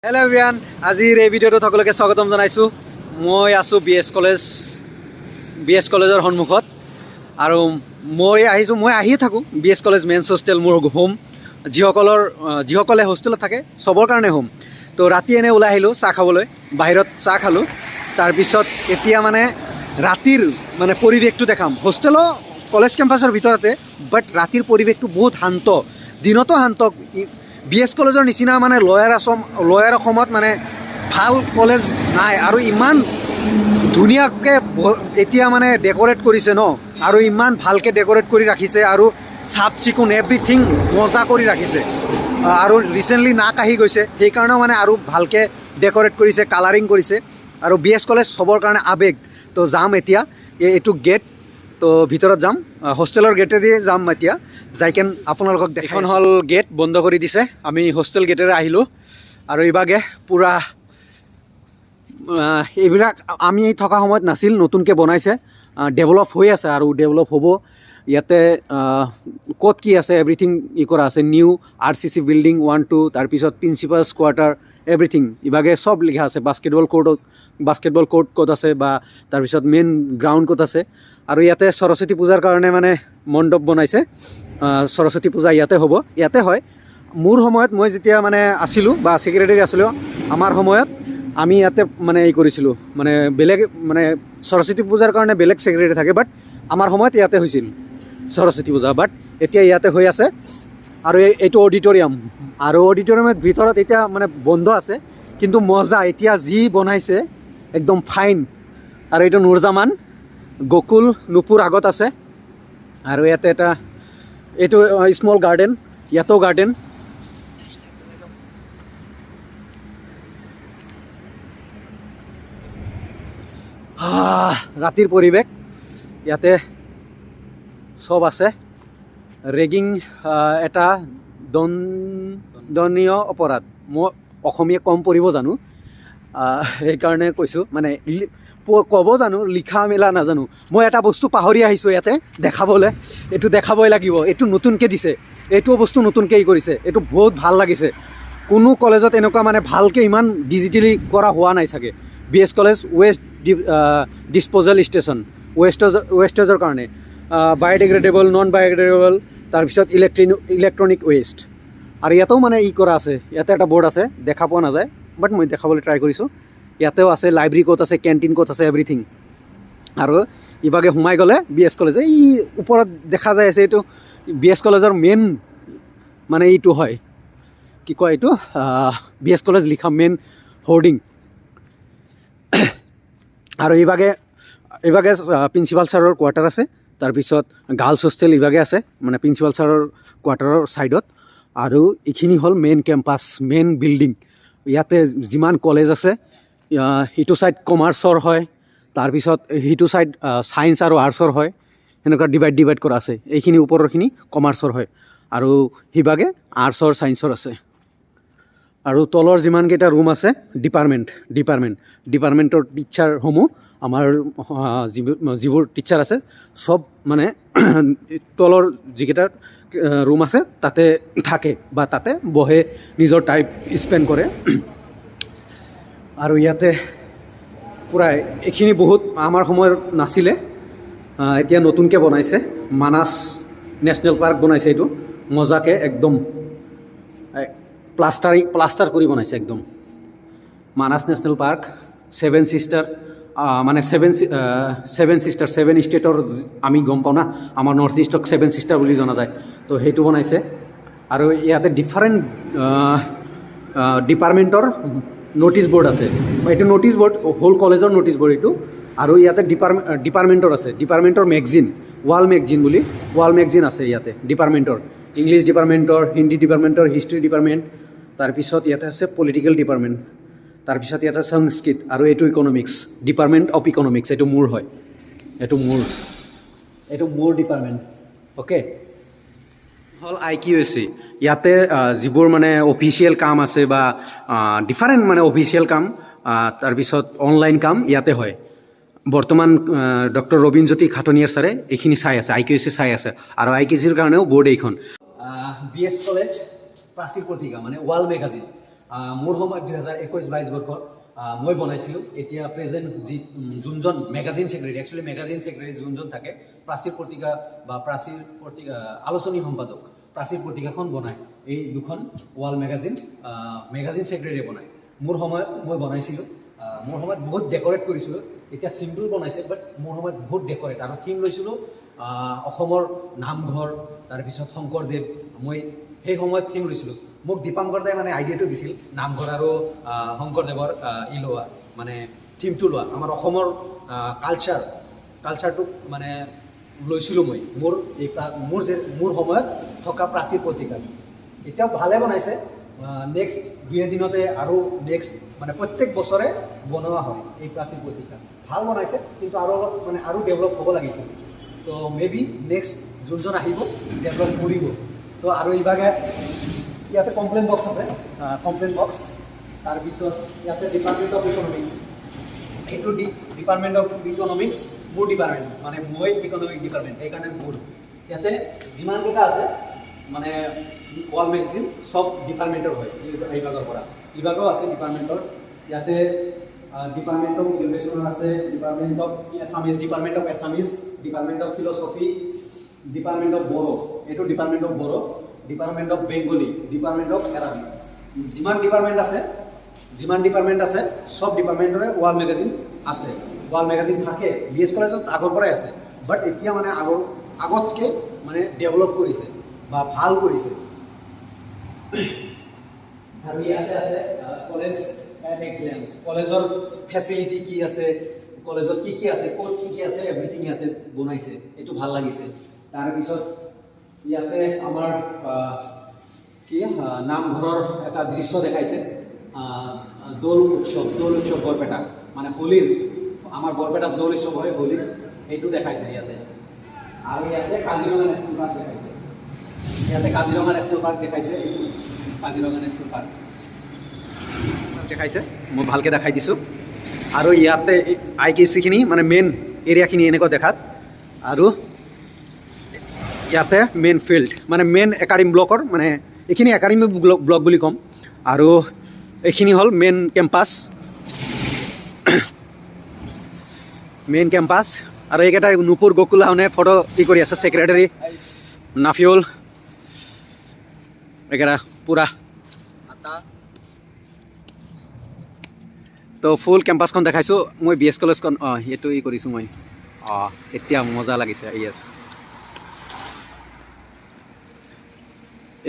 Hello' everyone, আজিৰ এই ভিডিঅ'টোত সকলোকে স্বাগতম জনাইছোঁ। মই আছোঁ বি এছ কলেজৰ সন্মুখত আৰু মই আহিয়ে থাকোঁ B S college men's hostel, মোৰ হোম। যিসকলে হোষ্টেলত থাকে চবৰ কাৰণে হোম। তো ৰাতি এনে ওলাই আহিলোঁ চাহ খাবলৈ, বাহিৰত চাহ খালোঁ। তাৰপিছত এতিয়া মানে ৰাতিৰ মানে পৰিৱেশটো দেখাম। হোষ্টেলৰ কলেজ কেম্পাছৰ ভিতৰতে, বাট ৰাতিৰ পৰিৱেশটো বহুত শান্ত, দিনতো শান্ত। বি এছ কলেজৰ নিচিনা মানে লয়াৰ অসমত মানে ভাল কলেজ নাই। আৰু ইমান ধুনীয়াকৈ এতিয়া মানে ডেক'ৰেট কৰিছে ন, আৰু ইমান ভালকৈ ডেক'ৰেট কৰি ৰাখিছে, আৰু চাফ চিকুণ এভৰিথিং মজা কৰি ৰাখিছে। আৰু ৰিচেণ্টলি নাক আহি গৈছে, সেইকাৰণেও মানে আৰু ভালকৈ ডেক'ৰেট কৰিছে, কালাৰিং কৰিছে। আৰু বি এছ কলেজ চবৰ কাৰণে আৱেগ। তো যাম এতিয়া, এইটো গেট, তো ভিতৰত যাম, হোষ্টেলৰ গেটেদি যাম এতিয়া। যাইকেন আপোনালোকক এখন হ'ল গেট বন্ধ কৰি দিছে, আমি হোষ্টেল গেটেৰে আহিলোঁ। আৰু এইভাগে পূৰা এইবিলাক আমি থকা সময়ত নাছিল, নতুনকৈ বনাইছে, ডেভেলপ হৈ আছে আৰু ডেভেলপ হ'ব। ইয়াতে ক'ত কি আছে এভৰিথিং কৰা আছে। নিউ RCC বিল্ডিং 1, 2, তাৰপিছত প্ৰিন্সিপালছ কোৱাৰ্টাৰ, এভৰিথিং ইভাগে চব লিখা আছে। বাস্কেটবল কোৰ্ট ক'ত আছে, বা তাৰপিছত মেইন গ্ৰাউণ্ড ক'ত আছে। আৰু ইয়াতে সৰস্বতী পূজাৰ কাৰণে মানে মণ্ডপ বনাইছে। সৰস্বতী পূজা ইয়াতে হ'ব, ইয়াতে হয়। মোৰ সময়ত মই যেতিয়া মানে আছিলোঁ বা ছেক্ৰেটাৰী আছিলোঁ, আমাৰ সময়ত আমি ইয়াতে মানে কৰিছিলোঁ, মানে বেলেগ মানে সৰস্বতী পূজাৰ কাৰণে বেলেগ ছেক্ৰেটাৰী থাকে, বাট আমাৰ সময়ত ইয়াতে হৈছিল সৰস্বতী পূজা। বাট এতিয়া ইয়াতে হৈ আছে। আৰু এইটো অডিটৰিয়াম, আৰু অডিটৰিয়ামৰ ভিতৰত এতিয়া মানে বন্ধ আছে, কিন্তু মজা এতিয়া যি বনাইছে একদম ফাইন। আৰু এইটো নুৰজামান গকুল নুপুৰ আগত আছে। আৰু ইয়াতে এইটো স্মল গাৰ্ডেন, ইয়াতো গাৰ্ডেন। ৰাতিৰ পৰিৱেশ ইয়াতে চব আছে। ৰেগিং এটা দণ্ডনীয় অপৰাধ। মই অসমীয়া কম পঢ়িব জানো, সেইকাৰণে কৈছোঁ, মানে ক'ব জানো, লিখা মেলা নাজানো। মই এটা বস্তু পাহৰি আহিছোঁ ইয়াতে দেখাবলৈ, এইটো দেখাবই লাগিব। এইটো নতুনকৈ দিছে, এইটো বস্তু নতুনকৈ কৰিছে, এইটো বহুত ভাল লাগিছে। কোনো কলেজত এনেকুৱা মানে ভালকৈ ইমান ডিজিটেলি কৰা হোৱা নাই চাগে। B S college waste disposal station, ৱেষ্টেজৰ কাৰণে বায়'ডিগ্ৰেডেবল, নন বায়'ডিগ্ৰেডেবল, তাৰপিছত ইলেক্ট্ৰনিক ৱেষ্ট। আৰু ইয়াতেও মানে কৰা আছে, ইয়াতে এটা বৰ্ড আছে, দেখা পোৱা নাযায়, বাট মই দেখাবলৈ ট্ৰাই কৰিছোঁ। ইয়াতেও আছে লাইব্ৰেৰী ক'ত আছে, কেণ্টিন ক'ত আছে, এভৰিথিং। আৰু ইভাগে সোমাই গ'লে বি এছ কলেজ, এই ওপৰত দেখা যায় আছে, এইটো বি এছ কলেজৰ মেইন মানে এইটো হয়, কি কয় এইটো, বি এছ কলেজ লিখা মেইন হোৰ্ডিং। আৰু এইভাগে প্ৰিন্সিপাল ছাৰৰ কোৱাৰ্টাৰ আছে, তাৰপিছত গাৰ্লছ হোষ্টেল ইভাগে আছে, মানে প্ৰিন্সিপাল ছাৰৰ কোৱাৰ্টাৰৰ ছাইডত। আৰু এইখিনি হ'ল মেইন কেম্পাছ, মেইন বিল্ডিং। ইয়াতে যিমান কলেজ আছে, সিটো ছাইড কমাৰ্চৰ হয়, তাৰপিছত সিটো ছাইড ছায়েন্স আৰু আৰ্টছৰ হয়, সেনেকুৱা ডিভাইড কৰা আছে। এইখিনি ওপৰৰখিনি কমাৰ্চৰ হয়, আৰু সিভাগে আৰ্টছৰ ছায়েন্সৰ আছে। আৰু তলৰ যিমানকেইটা ৰুম আছে ডিপাৰ্টমেণ্টৰ টিচাৰসমূহ, আমাৰ যিবোৰ টিচাৰ আছে চব মানে তলৰ যিকেইটা ৰুম আছে তাতে থাকে, বা তাতে বহে, নিজৰ টাইম স্পেণ্ড কৰে। আৰু ইয়াতে পূৰা এইখিনি বহুত আমাৰ সময়ত নাছিলে, এতিয়া নতুনকৈ বনাইছে। মানাস নেশ্যনেল পাৰ্ক বনাইছে, এইটো মজাকৈ একদম প্লাষ্টাৰ কৰি বনাইছে একদম। মানাস নেশ্যনেল পাৰ্ক, ছেভেন ষ্টেটৰ আমি গম পাওঁ না, আমাৰ নৰ্থ ইষ্টক ছেভেন ছিষ্টাৰ বুলি জনা যায়, তো সেইটো বনাইছে। আৰু ইয়াতে ডিফাৰেণ্ট ডিপাৰ্টমেণ্টৰ ন'টিছ ব'ৰ্ড আছে, এইটো ন'টিছ ব'ৰ্ড হোল কলেজৰ ন'টিছ ব'ৰ্ড এইটো। আৰু ইয়াতে ডিপাৰ্টমেণ্টৰ আছে, ডিপাৰ্টমেণ্টৰ মেগজিন, ৱাল মেগজিন আছে ইয়াতে ডিপাৰ্টমেণ্টৰ। ইংলিছ ডিপাৰ্টমেণ্টৰ, হিন্দী ডিপাৰ্টমেণ্টৰ, হিষ্ট্ৰী ডিপাৰ্টমেণ্ট, তাৰপিছত ইয়াতে আছে পলিটিকেল ডিপাৰ্টমেণ্ট, তাৰপিছত ইয়াতে সংস্কৃত, আৰু এইটো ইকনমিক্স, ডিপাৰ্টমেণ্ট অফ ইকনমিক্স। এইটো মোৰ হয়, এইটো মোৰ ডিপাৰ্টমেণ্ট। অ'কে, হ'ল IQAC। ইয়াতে যিবোৰ মানে অফিচিয়েল কাম আছে, বা ডিফাৰেণ্ট মানে অফিচিয়েল কাম, তাৰপিছত অনলাইন কাম ইয়াতে হয়। বৰ্তমান ডক্টৰ ৰবীনজ্যোতি খাটনিয়াৰ ছাৰে এইখিনি চাই আছে, IQAC চাই আছে। আৰু IQACৰ কাৰণেও বৰ্ড এইখন। বি এছ কলেজ প্ৰাচীৰ পত্ৰিকা, মানে ৱাল মেগাজিন, মোৰ সময়ত 2021-22 বৰ্ষত মই বনাইছিলোঁ। এতিয়া প্ৰেজেণ্ট যোনজন magazine secretary, actually magazine secretary যোনজন থাকে, প্ৰাচীৰ পত্ৰিকা বা প্ৰাচীৰ আলোচনী সম্পাদক, প্ৰাচীৰ পত্ৰিকাখন বনায়। এই দুখন ৱাল মেগাজিন ছেক্ৰেটাৰীয়ে বনায়। মোৰ সময়ত মই বনাইছিলোঁ। মোৰ সময়ত বহুত ডেক'ৰেট কৰিছিলোঁ। এতিয়া চিম্পল বনাইছে, বাট মোৰ সময়ত বহুত ডেক'ৰেট। আৰু থিম লৈছিলোঁ অসমৰ নামঘৰ, তাৰপিছত শংকৰদেৱ। মই সেই সময়ত থিম লৈছিলোঁ। মোক দীপাংকৰ দাই মানে আইডিয়াটো দিছিল নামঘৰ আৰু শংকৰদেৱৰ লোৱা, মানে থিমটো লোৱা। আমাৰ অসমৰ কালচাৰটোক মানে লৈছিলোঁ মই মোৰ সময়ত থকা প্ৰাচীৰ পত্ৰিকা। এতিয়াও ভালে বনাইছে। নেক্সট 2 দিনতে আৰু নেক্সট মানে প্ৰত্যেক বছৰে বনোৱা হয় এই প্ৰাচীৰ পত্ৰিকা। ভাল বনাইছে, কিন্তু আৰু অলপ মানে আৰু ডেভেলপ হ'ব লাগিছিল। তো মেবি নেক্সট যোনজন আহিব ডেভেলপ কৰিব। তো আৰু ইভাগে ইয়াতে কমপ্লেইন বক্স আছে, কমপ্লেইন বক্স। তাৰপিছত ইয়াতে ডিপাৰ্টমেণ্ট অফ ইকনমিক্স, এইটো ডিপাৰ্টমেণ্ট অফ ইকনমিক্স মোৰ ডিপাৰ্টমেণ্ট, মানে মই ইকনমিক্স ডিপাৰ্টমেণ্ট, সেইকাৰণে মোৰ ইয়াতে যিমানকেইটা আছে মানে ৱাল মেগাজিন সব ডিপাৰ্টমেণ্টৰ হয়। এই ভাগৰ পৰা ইভাগো আছে ডিপাৰ্টমেণ্টৰ। ইয়াতে ডিপাৰ্টমেণ্ট অফ এডুকেশ্যনৰ আছে, department of Assamese, department of philosophy, department of Bodo, এইটো department of Bodo, department of Bengali, department of Arabic. যিমান ডিপাৰ্টমেণ্ট আছে সব ডিপাৰ্টমেণ্টৰে ৱাল মেগাজিন আছে। ৱাল মেগাজিন থাকে, BS কলেজত আগৰ পৰাই আছে, বাট এতিয়া মানে আগতকৈ মানে ডেভেলপ কৰিছে বা ভাল কৰিছে। আৰু ইয়াতে আছে কলেজ এট এ গ্লেন্স, কলেজৰ ফেচিলিটি কি আছে, কলেজত কি আছে, ক'ত কি আছে, এভৰিথিং ইয়াতে বনাইছে। এইটো ভাল লাগিছে। তাৰপিছত ইয়াতে আমাৰ নামঘৰৰ এটা দৃশ্য দেখাইছে, দৌল উৎসৱ বৰপেটা, মানে হোলীৰ, আমাৰ বৰপেটাত দৌল উৎসৱ হয় হোলীৰ, এইটো দেখাইছে ইয়াতে। আৰু ইয়াতে কাজিৰঙা নেশ্যনেল পাৰ্ক দেখাইছে, কাজিৰঙা নেশ্যনেল পাৰ্ক দেখাইছে। মই ভালকৈ দেখাই দিছোঁ। আৰু ইয়াতে IKC-খিনি মানে মেইন এৰিয়াখিনি এনেকুৱা দেখাত। আৰু ইয়াতে মেইন ফিল্ড, মানে মেইন একাডেমি ব্লকৰ, মানে এইখিনি একাডেমি ব্লক বুলি ক'ম। আৰু এইখিনি হ'ল মেইন কেম্পাছ। আৰু এইকেইটা নুপুৰ গকুলাহনে ফটো কৰি আছে, ছেক্ৰেটাৰী নাফিউল, একেটা পুৰা। তো ফুল কেম্পাছখন দেখাইছোঁ মই। BS কলেজখন এইটো কৰিছোঁ মই। এতিয়া মজা লাগিছে। য়েছ,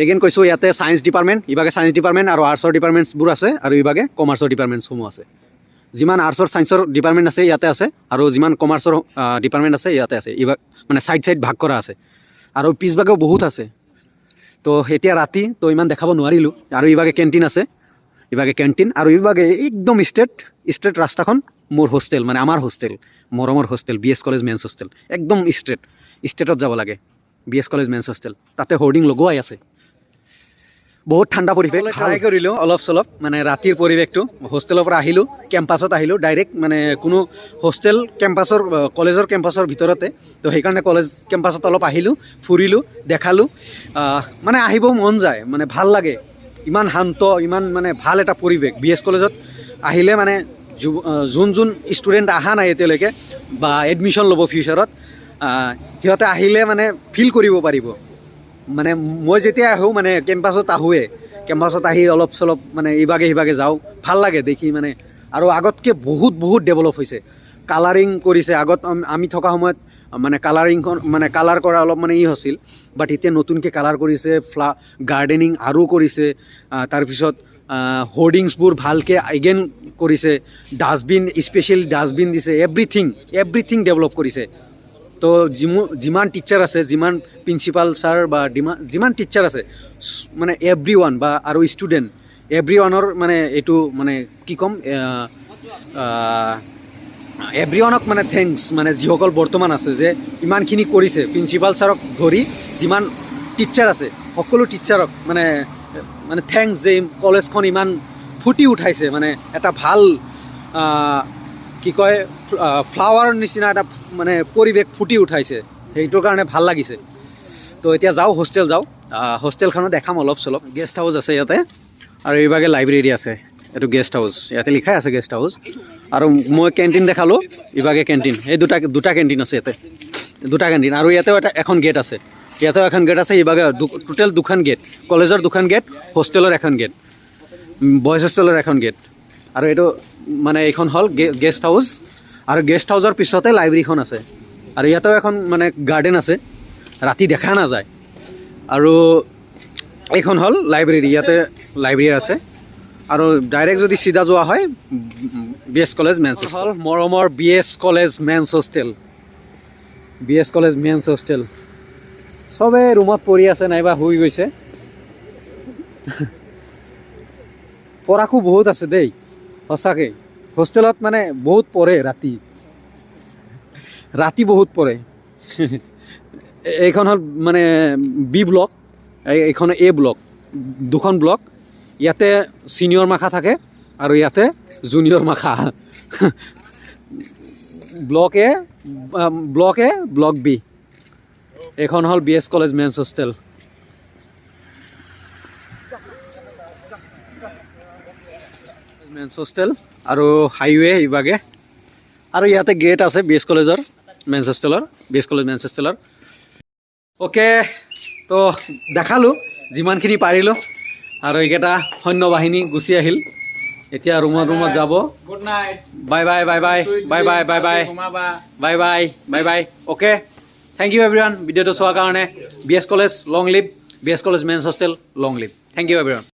এগেইন কৈছোঁ, ইয়াতে ছায়েন্স ডিপাৰ্টমেণ্ট, ইভাগে ছায়েন্স ডিপাৰ্টমেণ্ট আৰু আৰ্টছৰ ডিপাৰ্টমেণ্টছবোৰ আছে, আৰু ইভাগে কমাৰ্চৰ ডিপাৰ্টমেণ্টছসমূহ আছে। যিমান আৰ্টছৰ ছায়েন্সৰ ডিপাৰ্টমেণ্ট আছে ইয়াতে আছে, আৰু যিমান কমাৰ্চৰ ডিপাৰ্টমেণ্ট আছে ইয়াতে আছে। ইভাগ মানে চাইড ভাগ কৰা আছে, আৰু পিছভাগেও বহুত আছে। তো এতিয়া ৰাতি তো ইমান দেখাব নোৱাৰিলোঁ। আৰু ইভাগে কেণ্টিন আছে, আৰু ইভাগে একদম ষ্ট্ৰেট ৰাস্তাখন মোৰ হোষ্টেল, মানে আমাৰ হোষ্টেল, মৰমৰ hostel, BS college men's hostel. একদম ষ্ট্ৰেটত যাব লাগে, BS কলেজ মেন্স হোষ্টেল। তাতে হোৰ্ডিং লগোৱাই আছে। বহুত ঠাণ্ডা পৰিৱেশ, ট্ৰাই কৰিলোঁ অলপ চলপ, মানে ৰাতিৰ পৰিৱেশটো। হোষ্টেলৰ পৰা আহিলোঁ, কেম্পাছত আহিলোঁ ডাইৰেক্ট, মানে কোনো হোষ্টেল কলেজৰ কেম্পাছৰ ভিতৰতে। তো সেইকাৰণে কলেজ কেম্পাছত অলপ আহিলোঁ, ফুৰিলোঁ, দেখালোঁ। মানে আহিব মন যায়, মানে ভাল লাগে। ইমান শান্ত, ইমান মানে ভাল এটা পৰিৱেশ। BS কলেজত আহিলে মানে যোন ষ্টুডেণ্ট অহা নাই এতিয়ালৈকে বা এডমিশ্যন ল'ব ফিউচাৰত, সিহঁতে আহিলে মানে ফিল কৰিব পাৰিব। মানে মই যেতিয়া আহোঁ, মানে কেম্পাছত আহি অলপ চলপ মানে ইভাগে সিভাগে যাওঁ, ভাল লাগে দেখি মানে। আৰু আগতকৈ বহুত ডেভেলপ হৈছে। কালাৰিং কৰিছে। আগত আমি থকা সময়ত মানে কালাৰ কৰা অলপ মানে হৈছিল, বাট এতিয়া নতুনকৈ কালাৰ কৰিছে, গাৰ্ডেনিং আৰু কৰিছে। তাৰপিছত হোৰ্ডিংছবোৰ ভালকৈ এগেইন কৰিছে, ডাষ্টবিন, স্পেচিয়েল ডাষ্টবিন দিছে, এভৰিথিং ডেভেলপ কৰিছে। তো যিমান টিচাৰ আছে, যিমান প্ৰিন্সিপাল ছাৰ বা যিমান টিচাৰ আছে, মানে এভৰিৱান বা আৰু ষ্টুডেণ্ট এভৰিৱানৰ মানে এইটো মানে কি ক'ম, এভৰিৱানক মানে থেংকছ, মানে যিসকল বৰ্তমান আছে যে ইমানখিনি কৰিছে। প্ৰিন্সিপাল ছাৰক ধৰি যিমান টিচাৰ আছে, সকলো টিচাৰক মানে থেংকছ, যে কলেজখন ইমান ফুটি উঠাইছে। মানে এটা ভাল কি কয়, ফ্লাৱাৰ নিচিনা এটা মানে পৰিৱেশ ফুটি উঠাইছে। সেইটোৰ কাৰণে ভাল লাগিছে। তো এতিয়া হোষ্টেল যাওঁ। হোষ্টেলখনত দেখাম অলপ চলপ। গেষ্ট হাউচ আছে ইয়াতে, আৰু এইভাগে লাইব্ৰেৰী আছে এইটো গেষ্ট হাউচ ইয়াতে লিখাই আছে গেষ্ট হাউচ আৰু মই কেণ্টিন দেখালোঁ ইভাগে কেণ্টিন এই দুটা কেণ্টিন আছে ইয়াতে দুটা কেণ্টিন আৰু ইয়াতেও এখন গেট আছে ইয়াতেও এখন গেট আছে ইভাগে টোটেল দুখন গেট কলেজৰ দুখন গেট হোষ্টেলৰ এখন গেট বয়জ হোষ্টেলৰ এখন গেট আৰু এইটো মানে এইখন হ'ল গেষ্ট হাউচ আৰু গেষ্ট হাউচৰ পিছতে লাইব্ৰেৰীখন আছে আৰু ইয়াতেও এখন মানে গাৰ্ডেন আছে ৰাতি দেখা নাযায় আৰু এইখন হ'ল লাইব্ৰেৰী ইয়াতে লাইব্ৰেৰী আছে আৰু ডাইৰেক্ট যদি চিধা যোৱা হয় BS কলেজ মেন্স হ'ল মৰমৰ BS college men's hostel BS college men's hostel চবে ৰুমত পৰি আছে নাইবা শুই গৈছে পঢ়াকো বহুত আছে দেই সঁচাকৈ হোষ্টেলত মানে বহুত পঢ়ে ৰাতি বহুত পঢ়ে এইখন হ'ল মানে বি ব্লক এইখন A ব্লক দুখন ব্লক ইয়াতে ছিনিয়ৰ মাখা থাকে আৰু ইয়াতে জুনিয়ৰ মাখা ব্লক A ব্লক B এইখন হ'ল BS college men's hostel men's hostel আৰু হাইৱে ইভাগে আৰু ইয়াতে গেট আছে BS কলেজৰ মেন্স হোষ্টেলৰ BS কলেজ মেন্স হোষ্টেলৰ অ'কে তো দেখালোঁ যিমানখিনি পাৰিলোঁ আৰু এইকেইটা সৈন্যবাহিনী গুচি আহিল এতিয়া ৰুমত যাব good night bye bye bye bye bye bye bye bye bye bye bye bye okay thank you everyone ভিডিঅ'টো চোৱাৰ কাৰণে BS college long live BS college men's hostel long live thank you everyone